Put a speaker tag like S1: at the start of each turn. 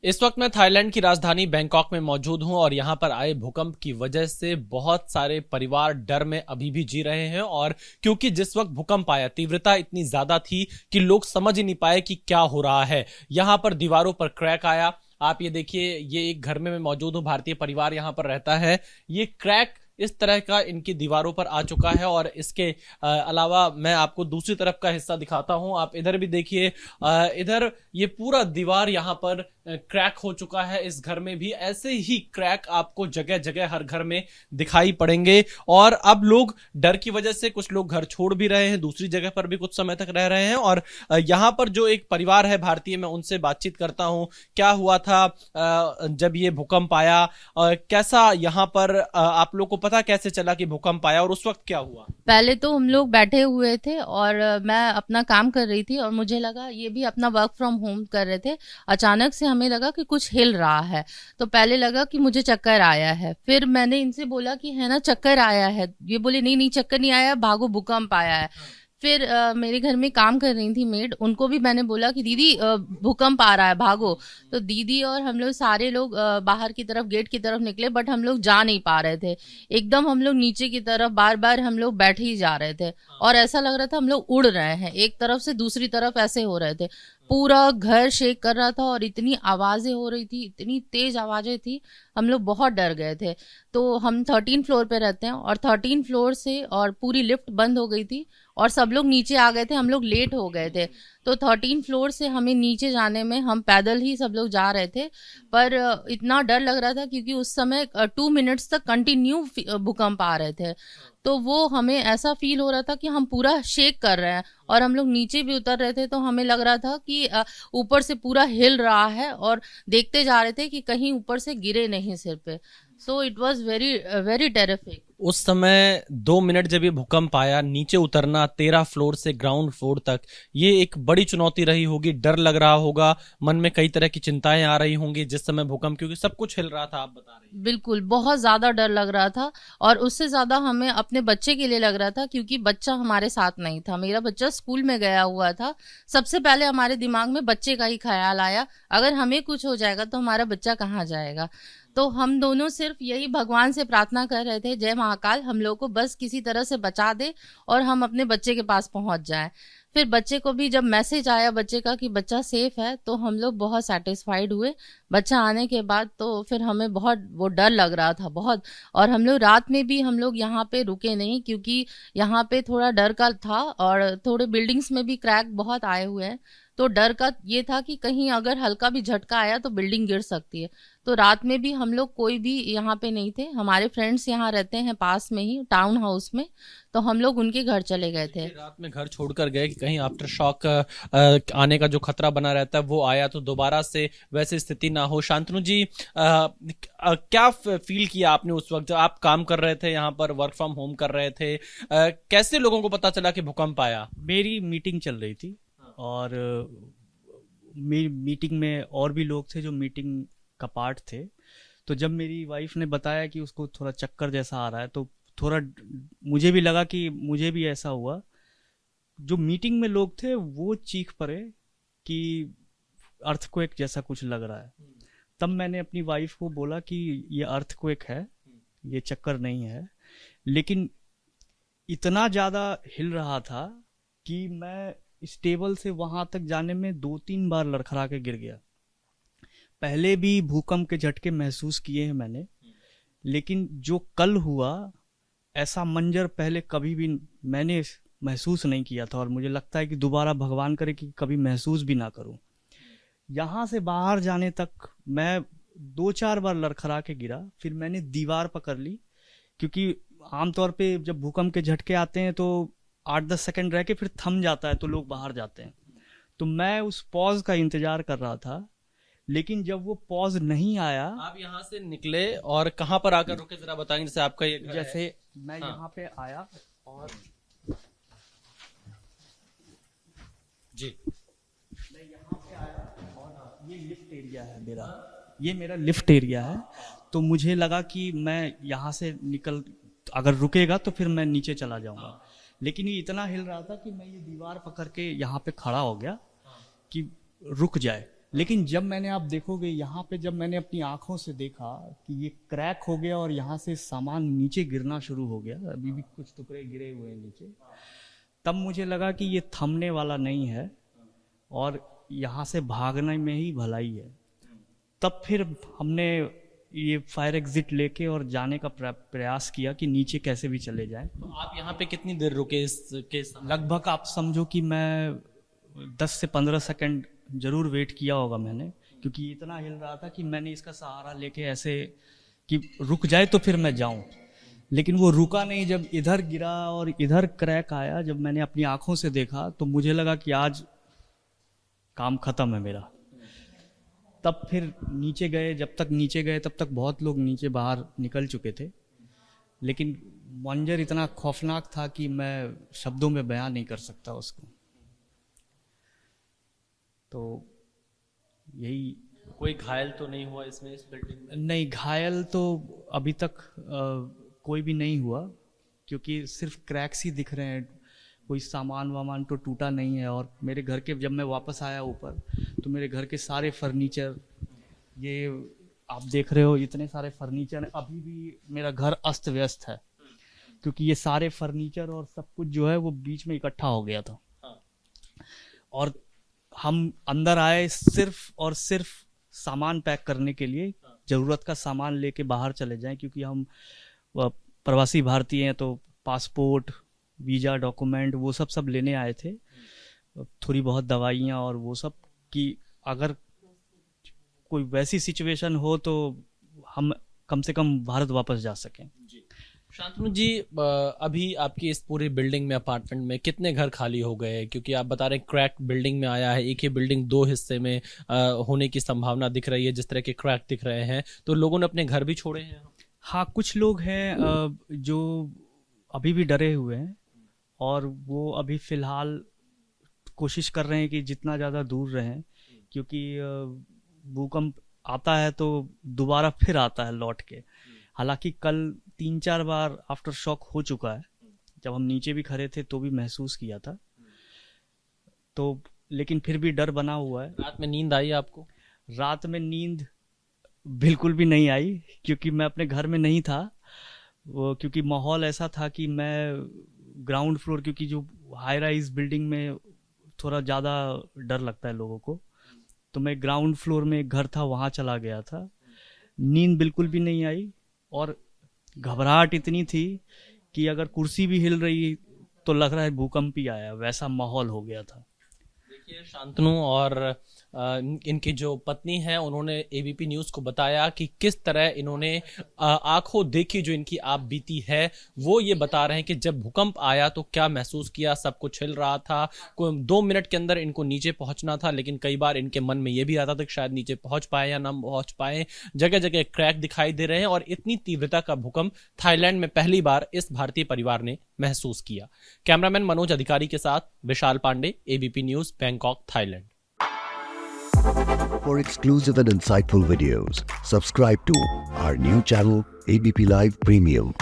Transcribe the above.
S1: इस वक्त मैं थाईलैंड की राजधानी बैंकॉक में मौजूद हूं और यहां पर आए भूकंप की वजह से बहुत सारे परिवार डर में अभी भी जी रहे हैं। और क्योंकि जिस वक्त भूकंप आया तीव्रता इतनी ज्यादा थी कि लोग समझ ही नहीं पाए कि क्या हो रहा है। यहां पर दीवारों पर क्रैक आया। आप ये देखिए, ये एक घर में मैं मौजूद हूं, भारतीय परिवार यहां पर रहता है। ये क्रैक इस तरह का इनकी दीवारों पर आ चुका है। और इसके अलावा मैं आपको दूसरी तरफ का हिस्सा दिखाता हूं। आप इधर भी देखिए, इधर ये पूरा दीवार यहां पर क्रैक हो चुका है। इस घर में भी ऐसे ही क्रैक आपको जगह जगह हर घर में दिखाई पड़ेंगे। और अब लोग डर की वजह से कुछ लोग घर छोड़ भी रहे हैं, दूसरी जगह पर भी कुछ समय तक रह रहे हैं। और यहाँ पर जो एक परिवार है भारतीय, मैं उनसे बातचीत करता हूं। क्या हुआ था जब ये भूकंप आया, कैसा यहाँ पर आप लोग को पता कैसे चला कि भूकंप आया और उस वक्त क्या हुआ?
S2: पहले तो हम लोग बैठे हुए थे और मैं अपना काम कर रही थी और मुझे लगा ये भी अपना वर्क फ्रॉम होम कर रहे थे। अचानक से हमें लगा कि कुछ हिल रहा है, तो पहले लगा कि मुझे चक्कर आया है। फिर मैंने इनसे बोला कि है ना चक्कर आया है, ये बोले नहीं नहीं चक्कर नहीं आया, भागो भूकंप आया है। फिर मेरे घर में काम कर रही थी मेड, उनको भी मैंने बोला कि दीदी भूकंप आ रहा है भागो। तो दीदी और हम लोग सारे लोग बाहर की तरफ गेट की तरफ निकले, बट हम लोग जा नहीं पा रहे थे। एकदम हम लोग नीचे की तरफ बार बार हम लोग बैठे ही जा रहे थे और ऐसा लग रहा था हम लोग उड़ रहे हैं, एक तरफ से दूसरी तरफ ऐसे हो रहे थे। पूरा घर शेक कर रहा था और इतनी आवाजें हो रही थी, इतनी तेज आवाजें थी, हम लोग बहुत डर गए थे। तो हम 13 फ्लोर पे रहते हैं और 13 फ्लोर से और पूरी लिफ्ट बंद हो गई थी और सब लोग नीचे आ गए थे, हम लोग लेट हो गए थे। तो 13 फ्लोर से हमें नीचे जाने में हम पैदल ही सब लोग जा रहे थे। पर इतना डर लग रहा था क्योंकि उस समय 2 मिनट्स तक कंटिन्यू भूकंप आ रहे थे। तो वो हमें ऐसा फील हो रहा था कि हम पूरा शेक कर रहे हैं और हम लोग नीचे भी उतर रहे थे तो हमें लग रहा था कि ऊपर से पूरा हिल रहा है और देखते जा रहे थे कि कहीं ऊपर से गिरे नहीं सिर पे। So it was very very terrific.
S1: उस समय 2 मिनट जब ये भूकंप आया, नीचे उतरना 13 फ्लोर से ग्राउंड फ्लोर तक, ये एक बड़ी चुनौती रही होगी। डर लग रहा होगा, मन में कई तरह की चिंताएं आ रही होंगी जिस समय भूकंप, क्योंकि सब कुछ हिल रहा था, आप बता रही हैं।
S2: बिल्कुल, बहुत ज़्यादा डर लग रहा था और उससे ज़्यादा हमें अपने बच्चे के लिए लग रहा था क्योंकि बच्चा हमारे साथ नहीं था। मेरा बच्चा स्कूल में गया हुआ था। सबसे पहले हमारे दिमाग में बच्चे का ही ख़्याल आया, अगर हमें कुछ हो जाएगा तो हमारा बच्चा कहाँ जाएगा? तो हम दोनों सिर्फ यही भगवान से प्रार्थना कर रहे थे, जय महाकाल हम लोग को बस किसी तरह से बचा दे और हम अपने बच्चे के पास पहुँच जाएँ। फिर बच्चे को भी जब मैसेज आया बच्चे का कि बच्चा सेफ है, तो हम लोग बहुत सैटिस्फाइड हुए। बच्चा आने के बाद तो फिर हमें बहुत वो डर लग रहा था बहुत। और हम लोग रात में भी हम लोग यहाँ पे रुके नहीं क्योंकि यहाँ पे थोड़ा डर का था और थोड़े बिल्डिंग्स में भी क्रैक बहुत आए हुए हैं। तो डर का ये था कि कहीं अगर हल्का भी झटका आया तो बिल्डिंग गिर सकती है। तो रात में भी हम लोग कोई भी यहाँ पे नहीं थे, हमारे फ्रेंड्स यहाँ रहते हैं पास में ही टाउन हाउस में, तो हम लोग उनके घर चले गए थे।
S1: देखिए, रात में घर छोड़कर गए कि कहीं आफ्टर शॉक आने का जो खतरा बना रहता है वो आया तो दोबारा से वैसी स्थिति ना हो। शांतनु जी, क्या फील किया आपने उस वक्त जब आप काम कर रहे थे, यहाँ पर वर्क फ्रॉम होम कर रहे थे? कैसे लोगों को पता चला कि भूकंप आया?
S3: मेरी मीटिंग चल रही थी और मेरी मीटिंग में और भी लोग थे जो मीटिंग का पार्ट थे। तो जब मेरी वाइफ ने बताया कि उसको थोड़ा चक्कर जैसा आ रहा है तो थोड़ा मुझे भी लगा कि मुझे भी ऐसा हुआ। जो मीटिंग में लोग थे वो चीख पड़े कि अर्थक्वेक जैसा कुछ लग रहा है। तब मैंने अपनी वाइफ को बोला कि ये अर्थक्वेक है, ये चक्कर नहीं है। लेकिन इतना ज़्यादा हिल रहा था कि मैं इस टेबल से वहां तक जाने में 2-3 बार लड़खड़ा के गिर गया। पहले भी भूकंप के झटके महसूस किए हैं मैंने, लेकिन जो कल हुआ ऐसा मंजर पहले कभी भी मैंने महसूस नहीं किया था और मुझे लगता है कि दोबारा भगवान करे कि कभी महसूस भी ना करूं। यहाँ से बाहर जाने तक मैं 2-4 बार लड़खड़ा के गिरा, फिर मैंने दीवार पकड़ ली क्योंकि आमतौर पे जब भूकंप के झटके आते हैं तो 8-10 सेकंड रह के फिर थम जाता है तो लोग बाहर जाते हैं। तो मैं उस पॉज का इंतजार कर रहा था, लेकिन जब वो पॉज नहीं आया।
S1: आप यहाँ से निकले और कहाँ पर आकर रुके, जरा बताएंगे? जैसे आपका ये घर है।
S3: जैसे मैं
S1: हाँ।
S3: यहाँ पे आया और
S1: जी।
S3: मैं यहाँ पे आया और ये लिफ्ट एरिया है मेरा, ये मेरा लिफ्ट एरिया है। तो मुझे लगा कि मैं यहाँ से निकल, अगर रुकेगा तो फिर मैं नीचे चला जाऊंगा। लेकिन ये इतना हिल रहा था कि मैं ये दीवार पकड़ के यहाँ पे खड़ा हो गया कि रुक जाए। लेकिन जब मैंने, आप देखोगे यहाँ पे, जब मैंने अपनी आंखों से देखा कि ये क्रैक हो गया और यहाँ से सामान नीचे गिरना शुरू हो गया, अभी भी कुछ टुकड़े गिरे हुए हैं नीचे, तब मुझे लगा कि ये थमने वाला नहीं है और यहाँ से भागने में ही भलाई है। तब फिर हमने ये फायर एग्जिट लेके और जाने का प्रयास किया कि नीचे कैसे भी चले जाएं।
S1: तो आप यहाँ पे कितनी देर रुके इस केस?
S3: लगभग आप समझो कि मैं 10 से 15 सेकंड जरूर वेट किया होगा मैंने, क्योंकि इतना हिल रहा था कि मैंने इसका सहारा लेके ऐसे कि रुक जाए तो फिर मैं जाऊं, लेकिन वो रुका नहीं। जब इधर गिरा और इधर क्रैक आया, जब मैंने अपनी आंखों से देखा तो मुझे लगा कि आज काम खत्म है मेरा। तब फिर नीचे गए, जब तक नीचे गए तब तक बहुत लोग नीचे बाहर निकल चुके थे, लेकिन मंजर इतना खौफनाक था कि मैं शब्दों में बयां नहीं कर सकता उसको। तो यही।
S1: कोई घायल तो नहीं हुआ इसमें, इस बिल्डिंग में?
S3: नहीं, घायल तो अभी तक कोई भी नहीं हुआ, क्योंकि सिर्फ क्रैक्स ही दिख रहे हैं, कोई सामान वामान तो टूटा नहीं है। और मेरे घर के, जब मैं वापस आया ऊपर, तो मेरे घर के सारे फर्नीचर, ये आप देख रहे हो इतने सारे फर्नीचर, अभी भी मेरा घर अस्त व्यस्त है, क्योंकि ये सारे फर्नीचर और सब कुछ जो है वो बीच में इकट्ठा हो गया था। और हम अंदर आए सिर्फ और सिर्फ सामान पैक करने के लिए, ज़रूरत का सामान लेके बाहर चले जाएं, क्योंकि हम प्रवासी भारतीय हैं, तो पासपोर्ट, वीज़ा, डॉक्यूमेंट वो सब लेने आए थे, थोड़ी बहुत दवाइयाँ और वो सब, कि अगर कोई वैसी सिचुएशन हो तो हम कम से कम भारत वापस जा सकें।
S1: शांतनु जी, अभी आपकी इस पूरी बिल्डिंग में, अपार्टमेंट में कितने घर खाली हो गए? क्योंकि आप बता रहे हैं क्रैक बिल्डिंग में आया है, एक ही बिल्डिंग 2 हिस्से में होने की संभावना दिख रही है, जिस तरह के क्रैक दिख रहे हैं, तो लोगों ने अपने घर भी छोड़े हैं?
S3: हाँ, कुछ लोग हैं जो अभी भी डरे हुए हैं, और वो अभी फ़िलहाल कोशिश कर रहे हैं कि जितना ज़्यादा दूर रहें, क्योंकि भूकंप आता है तो दोबारा फिर आता है लौट के। हालांकि कल 3-4 बार आफ्टर शॉक हो चुका है, जब हम नीचे भी खड़े थे तो भी महसूस किया था, तो लेकिन फिर भी डर बना हुआ है।
S1: रात में नींद आई आपको?
S3: रात में नींद बिल्कुल भी नहीं आई, क्योंकि मैं अपने घर में नहीं था, वो क्योंकि माहौल ऐसा था कि मैं ग्राउंड फ्लोर, क्योंकि जो हाई राइज बिल्डिंग में थोड़ा ज़्यादा डर लगता है लोगों को, तो मैं ग्राउंड फ्लोर में एक घर था वहाँ चला गया था। नींद बिल्कुल भी नहीं आई, और घबराहट इतनी थी कि अगर कुर्सी भी हिल रही तो लग रहा है भूकंप ही आया, वैसा माहौल हो गया था।
S1: देखिए, शांतनु और इनकी जो पत्नी है, उन्होंने एबीपी न्यूज़ को बताया कि किस तरह इन्होंने आंखों देखी जो इनकी आप बीती है। वो ये बता रहे हैं कि जब भूकंप आया तो क्या महसूस किया, सब कुछ हिल रहा था, 2 मिनट के अंदर इनको नीचे पहुंचना था, लेकिन कई बार इनके मन में ये भी आता था कि शायद नीचे पहुंच पाए या ना पहुंच पाए। जगह जगह क्रैक दिखाई दे रहे हैं, और इतनी तीव्रता का भूकंप थाईलैंड में पहली बार इस भारतीय परिवार ने महसूस किया। कैमरामैन मनोज अधिकारी के साथ Vishal Pandey, ABP news, Bangkok, Thailand.
S4: For exclusive and insightful videos, subscribe to our new channel, ABP Live Premium.